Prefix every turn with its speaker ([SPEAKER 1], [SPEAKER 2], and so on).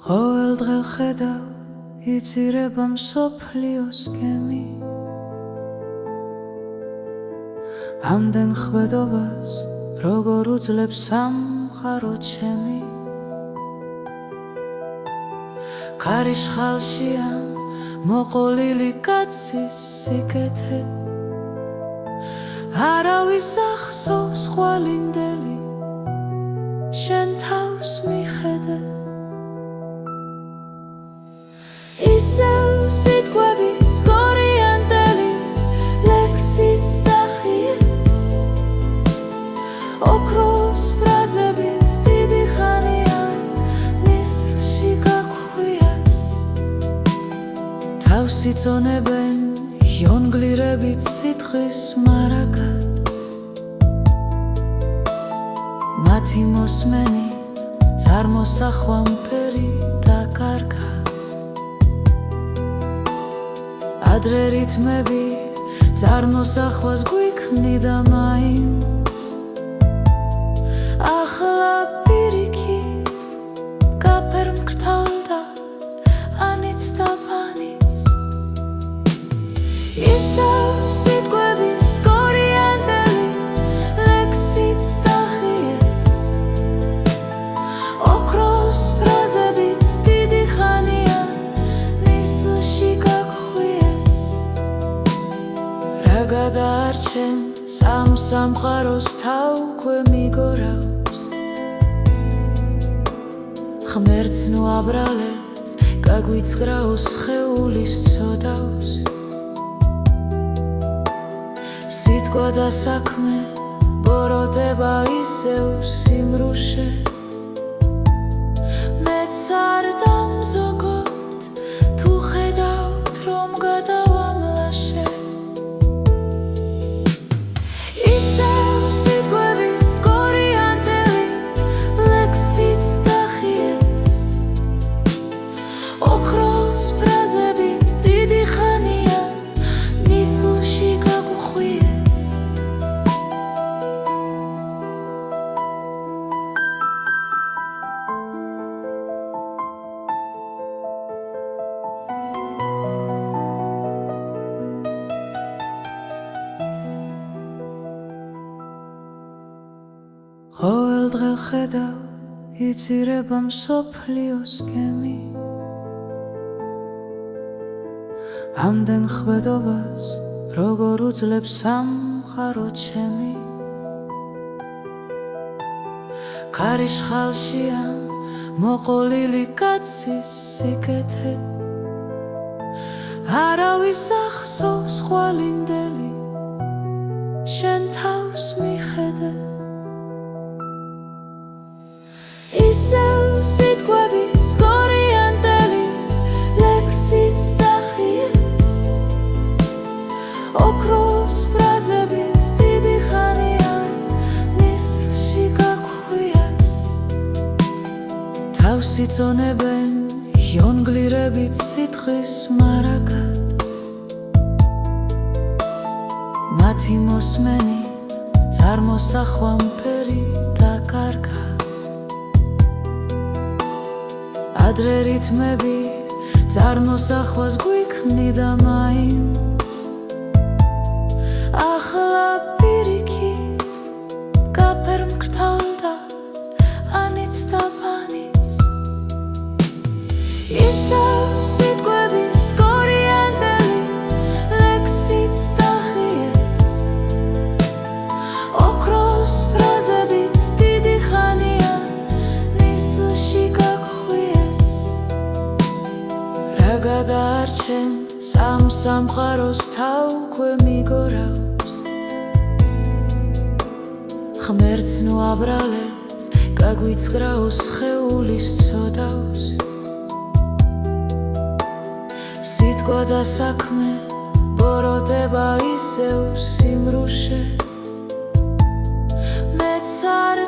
[SPEAKER 1] ყოველ დღე ხედავ იცირება მსოფლიოს გემი ამდენ ხვედობას როგორ უძლებს სამყარო ჩემი ქარიშხალშია მოყოლილი კაცის სიკეთე არავის ახსოვს ხვალინდელი შენ თავს მიხედე ისევ სიტყვების გორიანდელი ლექსიც დახიეს ოქროს ფრაზებით დიდი ხანია ნისლში გაგხვიეს თავს იწონებენ იონგლირებით სითხის მარაგად მათი მოსმენით წარმოსახვა მფერი დაკარგა ადრე რითმები წარმოსახვას გვიქმნიდა მაინც ახლა პირიქით გაფერმკრთალდა ანიც და ბანიც ისევ სიტყვების გორიანდელი ლექსიც დახიეს ოქროს ფრაზებით დიდი ხანია ნისლში გადაარჩენ სამყაროს თავქვე მიგორავს ღმერთს ნუ აბრალებ გაგვიძღრაოს სხეულის ცოდავს სიტყვა და საქმე ბოროტება ისევ სიმრუშე მეც არ დამზოგოთ თუ ხედავთ რომ გადავამლაშე ყოველ დღე ხედავ იცირება მსოფლიოს გემი ამდენ ხვედობას როგორ უძლებს სამყარო ჩემი ქარიშხალშია მოყოლილი კაცის სიკეთე არავის ახსოვს ხვალინდელი შენ თავს მიხედე ისევ სიტყვების გორიანდელი ლექსიც დახიეს ოქროს ფრაზებით დიდი ხანია ნისლში გაგხვიეს თავს იწონებენ იონგლირებით სითხის მარაგად მათი მოსმენით წარმოსახვა მფერი დაკარგა ადრე რითმები წარმოსახვას გვიქმნიდა მაინც ახლა პირიქით გაფერმკრთალდა ანიც და ბანიც ისევ სიტყვების გორიანდელი ლექსიც დახიეს ოქროს ფრაზებით დიდი ხანია ნისლში გადაარჩენ სამყაროს თავქვე მიგორავს ღმერთს ნუ აბრალებ გაგვიძღრაოს სხეულის ცოდავს სიტყვა და საქმე ბოროტება ისევ სიმრუშე მეც არ